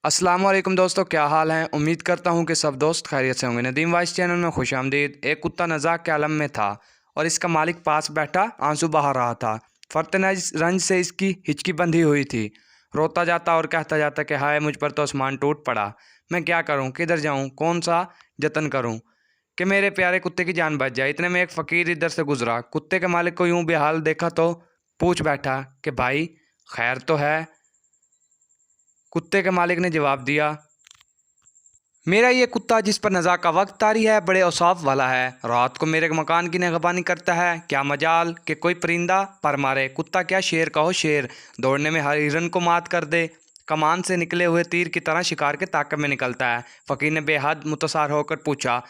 अस्सलाम वालेकुम दोस्तों, क्या हाल है। उम्मीद करता हूँ कि सब दोस्त खैरियत से होंगे। नदीम वाइस चैनल में खुश आमदीद। एक कुत्ता नज़ाक के आलम में था और इसका मालिक पास बैठा आंसू बहा रहा था। फर्तनाज रंज से इसकी हिचकी बंधी हुई थी। रोता जाता और कहता जाता कि हाय, मुझ पर तो आसमान टूट पड़ा। मैं क्या करूँ, किधर जाऊँ, कौन सा जतन करूँ कि मेरे प्यारे कुत्ते की जान बच जाए। इतने में एक फ़कीर इधर से गुजरा। कुत्ते के मालिक को यूं बेहाल देखा तो पूछ बैठा कि भाई, खैर तो है। कुत्ते के मालिक ने जवाब दिया, मेरा ये कुत्ता जिस पर नज़ा का वक्त तारी है बड़े औसाफ वाला है। रात को मेरे मकान की निगहबानी करता है। क्या मजाल कि कोई परिंदा पर मारे। कुत्ता क्या शेर का हो शेर, दौड़ने में हर हिरन को मात कर दे। कमान से निकले हुए तीर की तरह शिकार के ताक़ब में निकलता है। फ़कीर ने बेहद मुतसार होकर पूछा,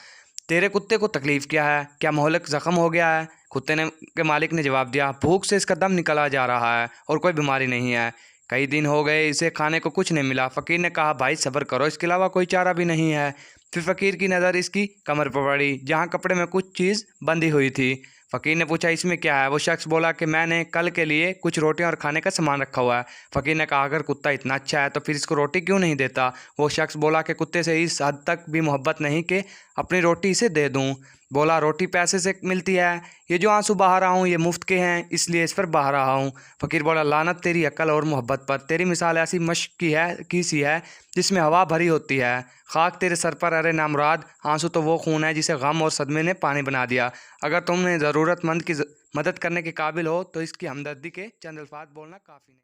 तेरे कुत्ते को तकलीफ़ क्या है, क्या मोहलक ज़ख्म हो गया है। कुत्ते ने के मालिक ने जवाब दिया, भूख से इसका दम निकला जा रहा है और कोई बीमारी नहीं है। कई दिन हो गए इसे खाने को कुछ नहीं मिला। फ़कीर ने कहा, भाई सब्र करो, इसके अलावा कोई चारा भी नहीं है। फिर फ़कीर की नज़र इसकी कमर पर पड़ी जहाँ कपड़े में कुछ चीज़ बंधी हुई थी। फ़कीर ने पूछा, इसमें क्या है। वो शख्स बोला कि मैंने कल के लिए कुछ रोटियां और खाने का सामान रखा हुआ है। फ़कीर ने कहा, अगर कुत्ता इतना अच्छा है तो फिर इसको रोटी क्यों नहीं देता। वो शख्स बोला कि कुत्ते से इस हद तक भी मोहब्बत नहीं कि अपनी रोटी इसे दे दूँ। बोला, रोटी पैसे से मिलती है, ये जो आंसू बहा रहा हूँ ये मुफ्त के हैं, इसलिए इस पर बहा रहा हूँ। फ़कीर बोला, लानत तेरी अक्ल और मोहब्बत पर। तेरी मिसाल ऐसी मश्क की सी है जिसमें हवा भरी होती है। खाक तेरे सर पर, अरे नामुराद। आंसू तो वो खून है जिसे गम और सदमे ने पानी बना दिया। अगर तुमने ज़रूरतमंद की मदद करने के काबिल हो तो इसकी हमदर्दी के चंद अल्फाज बोलना काफ़ी नहीं।